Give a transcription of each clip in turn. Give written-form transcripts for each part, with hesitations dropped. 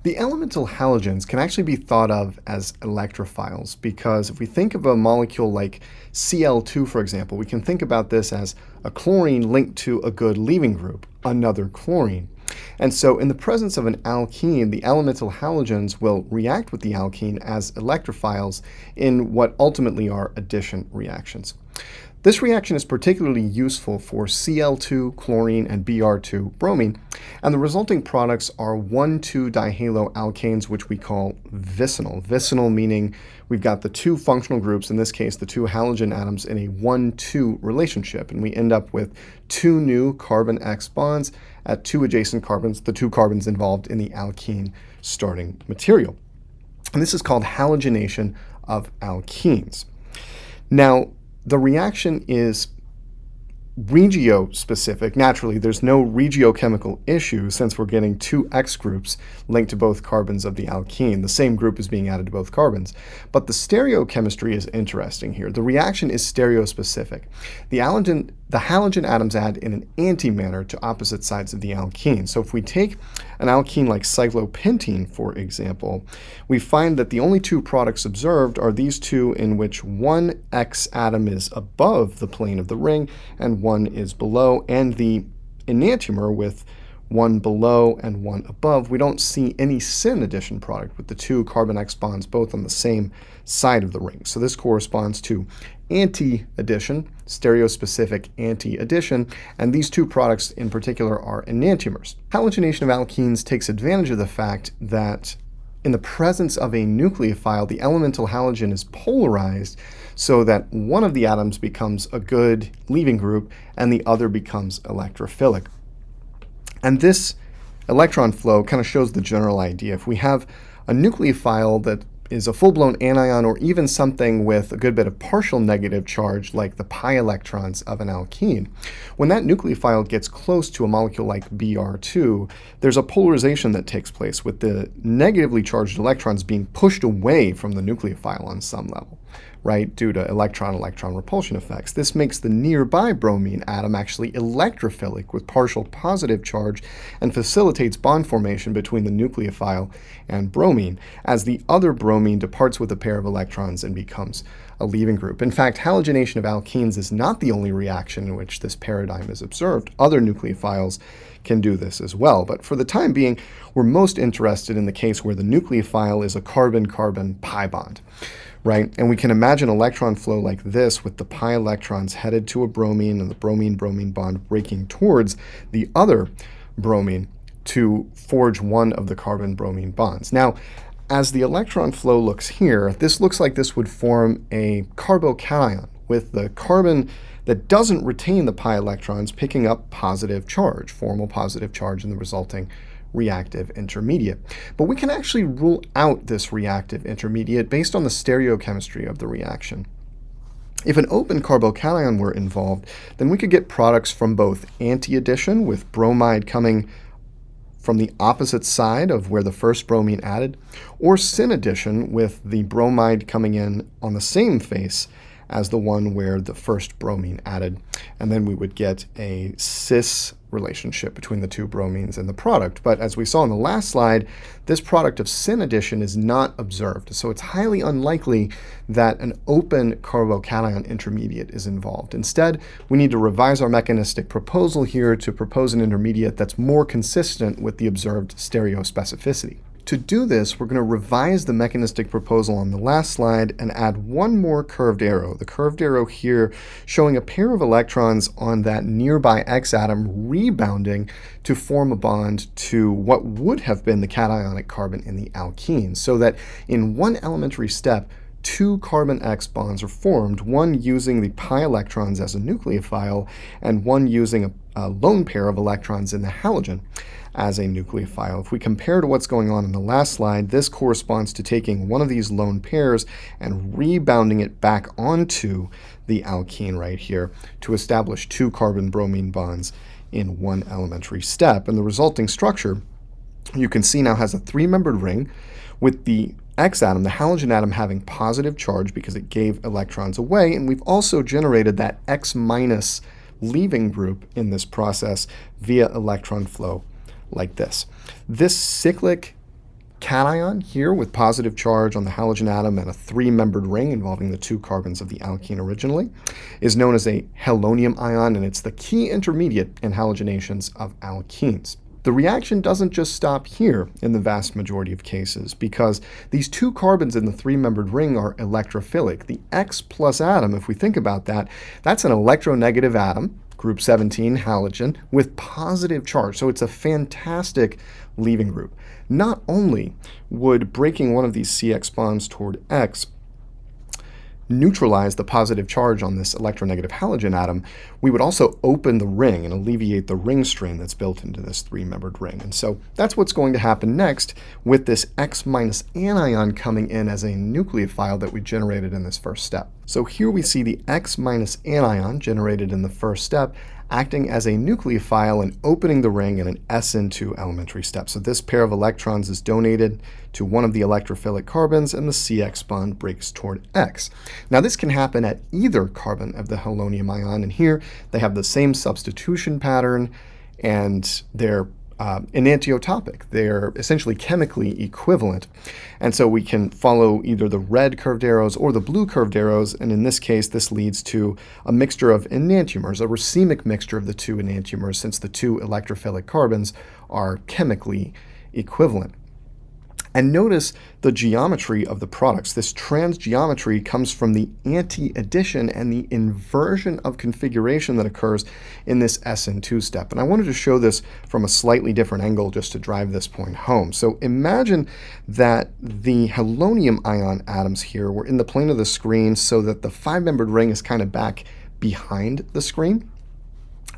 The elemental halogens can actually be thought of as electrophiles because if we think of a molecule like Cl2, for example, we can think about this as a chlorine linked to a good leaving group, another chlorine. And so in the presence of an alkene, the elemental halogens will react with the alkene as electrophiles in what ultimately are addition reactions. This reaction is particularly useful for Cl2 chlorine and Br2 bromine, and the resulting products are 1,2-dihaloalkanes, which we call vicinal. Vicinal meaning we've got the two functional groups, in this case the two halogen atoms, in a 1,2 relationship, and we end up with two new carbon X bonds at two adjacent carbons, the two carbons involved in the alkene starting material. And this is called halogenation of alkenes. Now, the reaction is regiospecific. Naturally, there's no regiochemical issue since we're getting two X groups linked to both carbons of the alkene. The same group is being added to both carbons. But the stereochemistry is interesting here. The reaction is stereospecific. The halogen atoms add in an anti-manner to opposite sides of the alkene. So if we take an alkene like cyclopentene, for example, we find that the only two products observed are these two in which one X atom is above the plane of the ring and one is below, and the enantiomer with one below and one above. We don't see any syn addition product with the two carbon X bonds both on the same side of the ring. So this corresponds to anti-addition, stereospecific anti-addition, and these two products in particular are enantiomers. Halogenation of alkenes takes advantage of the fact that in the presence of a nucleophile, the elemental halogen is polarized so that one of the atoms becomes a good leaving group and the other becomes electrophilic. And this electron flow kind of shows the general idea. If we have a nucleophile that is a full-blown anion or even something with a good bit of partial negative charge like the pi electrons of an alkene, when that nucleophile gets close to a molecule like Br2, there's a polarization that takes place with the negatively charged electrons being pushed away from the nucleophile on some level, right, due to electron-electron repulsion effects. This makes the nearby bromine atom actually electrophilic with partial positive charge and facilitates bond formation between the nucleophile and bromine, as the other bromine departs with a pair of electrons and becomes a leaving group. In fact, halogenation of alkenes is not the only reaction in which this paradigm is observed. Other nucleophiles can do this as well, but for the time being, we're most interested in the case where the nucleophile is a carbon-carbon pi bond. Right? And we can imagine electron flow like this with the pi electrons headed to a bromine and the bromine-bromine bond breaking towards the other bromine to forge one of the carbon-bromine bonds. Now, as the electron flow looks here, this looks like this would form a carbocation with the carbon that doesn't retain the pi electrons picking up positive charge, formal positive charge in the resulting reactive intermediate. But we can actually rule out this reactive intermediate based on the stereochemistry of the reaction. If an open carbocation were involved, then we could get products from both anti-addition, with bromide coming from the opposite side of where the first bromine added, or syn addition, with the bromide coming in on the same face as the one where the first bromine added. And then we would get a cis relationship between the two bromines and the product. But as we saw in the last slide, this product of syn addition is not observed. So it's highly unlikely that an open carbocation intermediate is involved. Instead, we need to revise our mechanistic proposal here to propose an intermediate that's more consistent with the observed stereospecificity. To do this, we're going to revise the mechanistic proposal on the last slide and add one more curved arrow. The curved arrow here showing a pair of electrons on that nearby X atom rebounding to form a bond to what would have been the cationic carbon in the alkene, so that in one elementary step, two carbon X bonds are formed, one using the pi electrons as a nucleophile and one using a lone pair of electrons in the halogen as a nucleophile. If we compare to what's going on in the last slide, this corresponds to taking one of these lone pairs and rebounding it back onto the alkene right here to establish two carbon-bromine bonds in one elementary step. And the resulting structure, you can see now, has a three-membered ring with the X atom, the halogen atom, having positive charge because it gave electrons away, and we've also generated that X minus leaving group in this process via electron flow like this. This cyclic cation here with positive charge on the halogen atom and a three-membered ring involving the two carbons of the alkene originally is known as a Halonium ion, and it's the key intermediate in halogenations of alkenes. The reaction doesn't just stop here in the vast majority of cases, because these two carbons in the three-membered ring are electrophilic. The X plus atom, if we think about that, that's an electronegative atom, group 17 halogen, with positive charge. So it's a fantastic leaving group. Not only would breaking one of these CX bonds toward X neutralize the positive charge on this electronegative halogen atom, we would also open the ring and alleviate the ring strain that's built into this three-membered ring. And so that's what's going to happen next with this X minus anion coming in as a nucleophile that we generated in this first step. So here we see the X minus anion generated in the first step acting as a nucleophile and opening the ring in an SN2 elementary step. So this pair of electrons is donated to one of the electrophilic carbons, and the CX bond breaks toward X. Now this can happen at either carbon of the halonium ion, and here they have the same substitution pattern, and they're enantiotopic. They're essentially chemically equivalent. And so we can follow either the red curved arrows or the blue curved arrows, and in this case this leads to a mixture of enantiomers, a racemic mixture of the two enantiomers, since the two electrophilic carbons are chemically equivalent. And notice the geometry of the products. This trans geometry comes from the anti-addition and the inversion of configuration that occurs in this SN2 step. And I wanted to show this from a slightly different angle just to drive this point home. So imagine that the halonium ion atoms here were in the plane of the screen so that the five-membered ring is kind of back behind the screen.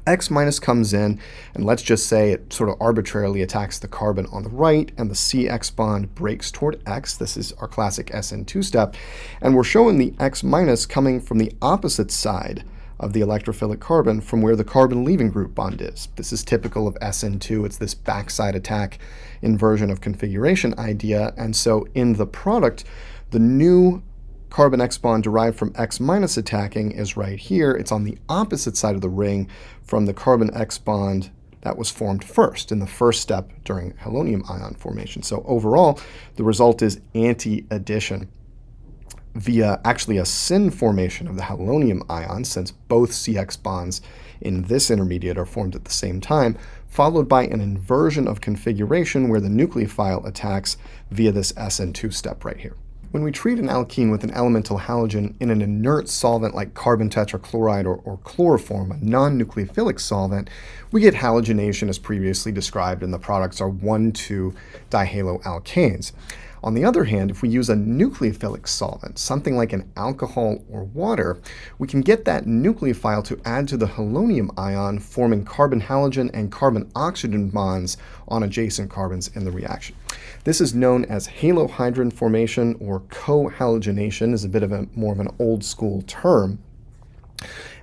X minus comes in, and let's just say it sort of arbitrarily attacks the carbon on the right, and the CX bond breaks toward X. This is our classic SN2 step. And we're showing the X minus coming from the opposite side of the electrophilic carbon from where the carbon leaving group bond is. This is typical of SN2. It's this backside attack inversion of configuration idea. And so in the product, the new carbon X bond derived from X minus attacking is right here. It's on the opposite side of the ring from the carbon X bond that was formed first in the first step during Halonium Ion Formation. So overall, the result is anti-addition via actually a syn formation of the halonium ion, since both CX bonds in this intermediate are formed at the same time, followed by an inversion of configuration where the nucleophile attacks via this SN2 step right here. When we treat an alkene with an elemental halogen in an inert solvent like carbon tetrachloride or chloroform, a non-nucleophilic solvent, we get halogenation as previously described, and the products are 1,2-dihaloalkanes. On the other hand, if we use a nucleophilic solvent, something like an alcohol or water, we can get that nucleophile to add to the halonium ion, forming carbon-halogen and carbon-oxygen bonds on adjacent carbons in the reaction. This is known as Halohydrin Formation, or co-halogenation, is a bit of more of an old school term.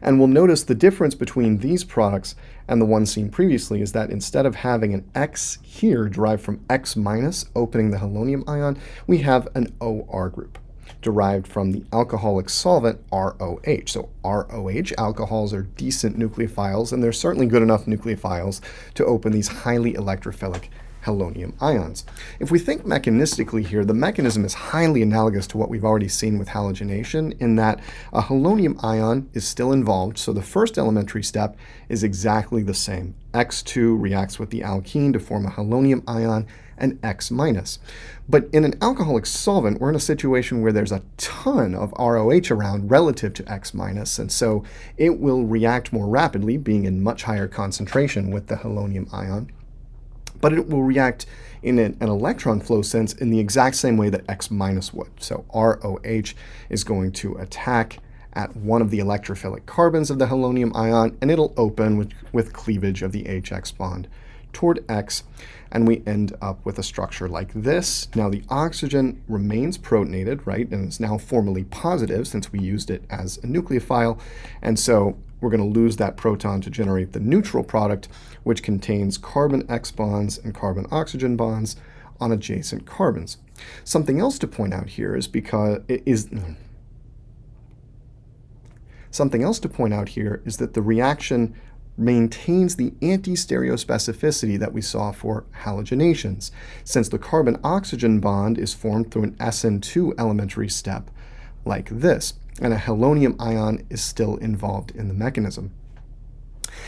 And we'll notice the difference between these products and the one seen previously is that instead of having an X here derived from X minus opening the halonium ion, we have an OR group derived from the alcoholic solvent ROH. So ROH alcohols are decent nucleophiles, and they're certainly good enough nucleophiles to open these highly electrophilic halonium ions. If we think mechanistically here, the mechanism is highly analogous to what we've already seen with halogenation, in that a halonium ion is still involved, so the first elementary step is exactly the same. X2 reacts with the alkene to form a halonium ion and X minus. But in an alcoholic solvent, we're in a situation where there's a ton of ROH around relative to X minus, and so it will react more rapidly, being in much higher concentration with the halonium ion. But it will react in an electron flow sense in the exact same way that X minus would. So ROH is going to attack at one of the electrophilic carbons of the halonium ion, and it'll open with cleavage of the HX bond toward X, and we end up with a structure like this. Now the oxygen remains protonated, right, and is now formally positive since we used it as a nucleophile, and so we're going to lose that proton to generate the neutral product, which contains carbon X bonds and carbon oxygen bonds on adjacent carbons. Something else to point out here is that the reaction maintains the anti-stereospecificity that we saw for halogenations, since the carbon-oxygen bond is formed through an SN2 elementary step like this, and a halonium ion is still involved in the mechanism.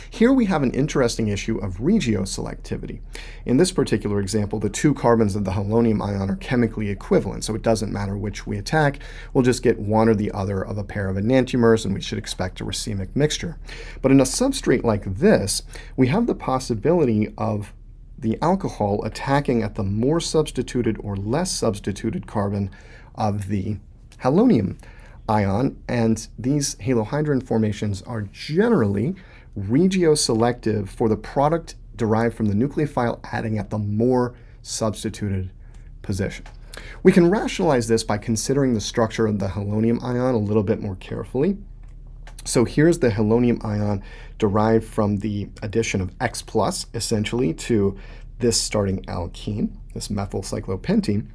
Here we have an interesting issue of regioselectivity. In this particular example, the two carbons of the halonium ion are chemically equivalent, so it doesn't matter which we attack. We'll just get one or the other of a pair of enantiomers, and we should expect a racemic mixture. But in a substrate like this, we have the possibility of the alcohol attacking at the more substituted or less substituted carbon of the halonium ion, and these halohydrin formations are generally regioselective for the product derived from the nucleophile adding at the more substituted position. We can rationalize this by considering the structure of the halonium ion a little bit more carefully. So here's the halonium ion derived from the addition of X plus, essentially, to this starting alkene, this methyl cyclopentene.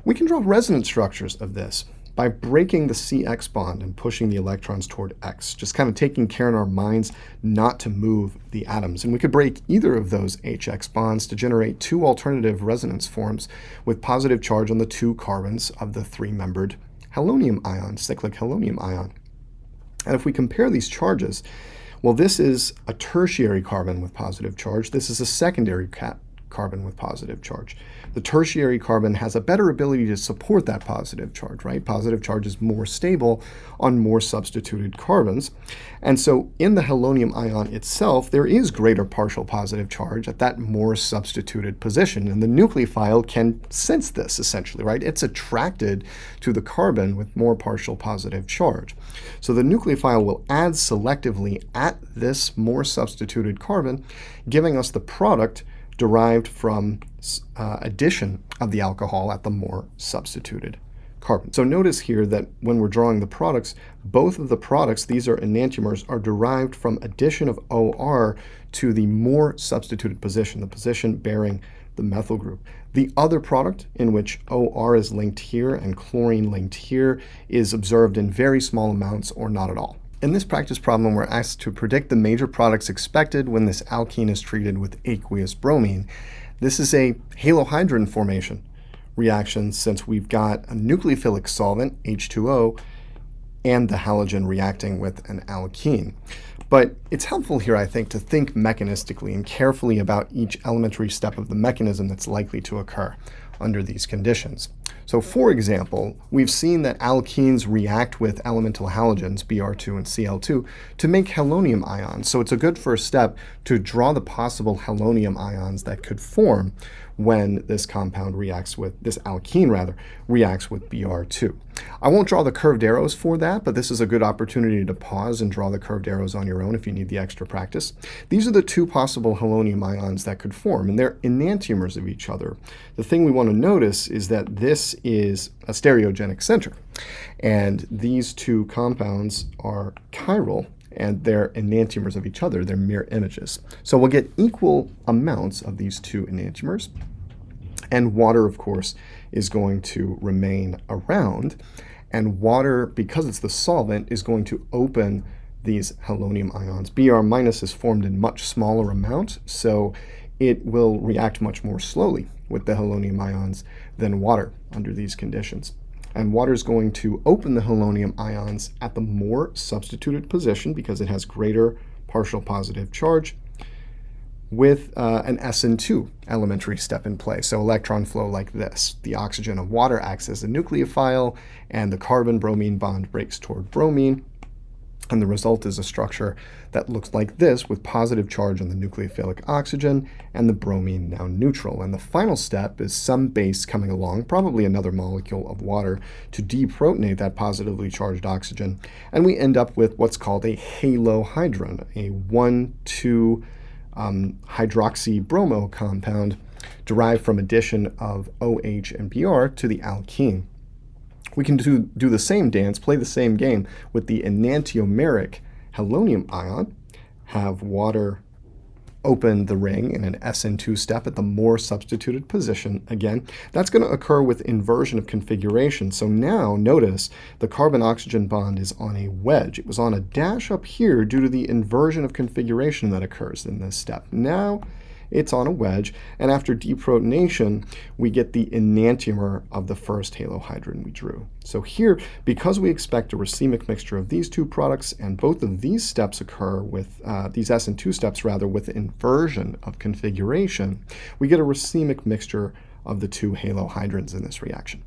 We can draw resonance structures of this by breaking the CX bond and pushing the electrons toward X, just kind of taking care in our minds not to move the atoms. And we could break either of those HX bonds to generate two alternative resonance forms with positive charge on the two carbons of the three-membered halonium ion, cyclic halonium ion. And if we compare these charges, well, this is a tertiary carbon with positive charge. This is a secondary carbon with positive charge. The tertiary carbon has a better ability to support that positive charge, right? Positive charge is more stable on more substituted carbons. And so in the halonium ion itself, there is greater partial positive charge at that more substituted position. And the nucleophile can sense this, essentially, right? It's attracted to the carbon with more partial positive charge. So the nucleophile will add selectively at this more substituted carbon, giving us the product derived from addition of the alcohol at the more substituted carbon. So notice here that when we're drawing the products, both of the products, these are enantiomers, are derived from addition of OR to the more substituted position, the position bearing the methyl group. The other product, in which OR is linked here and chlorine linked here, is observed in very small amounts or not at all. In this practice problem, we're asked to predict the major products expected when this alkene is treated with aqueous bromine. This is a halohydrin formation reaction, since we've got a nucleophilic solvent, H2O, and the halogen reacting with an alkene. But it's helpful here, I think, to think mechanistically and carefully about each elementary step of the mechanism that's likely to occur under these conditions. So for example, we've seen that alkenes react with elemental halogens, Br2 and Cl2, to make halonium ions. So it's a good first step to draw the possible halonium ions that could form when this compound reacts with, this alkene rather, reacts with Br2. I won't draw the curved arrows for that, but this is a good opportunity to pause and draw the curved arrows on your own if you need the extra practice. These are the two possible halonium ions that could form, and they're enantiomers of each other. The thing we want to notice is that this is a stereogenic center, and these two compounds are chiral, and they're enantiomers of each other. They're mirror images. So we'll get equal amounts of these two enantiomers, and water, of course, is going to remain around. And water, because it's the solvent, is going to open these halonium ions. Br minus is formed in much smaller amounts, so it will react much more slowly with the halonium ions than water under these conditions. And water is going to open the halonium ions at the more substituted position because it has greater partial positive charge with an SN2 elementary step in play. So electron flow like this. The oxygen of water acts as a nucleophile, and the carbon-bromine bond breaks toward bromine. And the result is a structure that looks like this, with positive charge on the nucleophilic oxygen and the bromine now neutral. And the final step is some base coming along, probably another molecule of water, to deprotonate that positively charged oxygen. And we end up with what's called a halohydrin, a 1,2 hydroxybromo compound derived from addition of OH and Br to the alkene. We can do the same dance, play the same game with the enantiomeric halonium ion, have water open the ring in an SN2 step at the more substituted position again. That's going to occur with inversion of configuration. So now notice the carbon-oxygen bond is on a wedge. It was on a dash up here due to the inversion of configuration that occurs in this step. Now it's on a wedge, and after deprotonation, we get the enantiomer of the first halohydrin we drew. So here, because we expect a racemic mixture of these two products, and both of these steps occur with, these SN2 steps rather, with inversion of configuration, we get a racemic mixture of the two halohydrins in this reaction.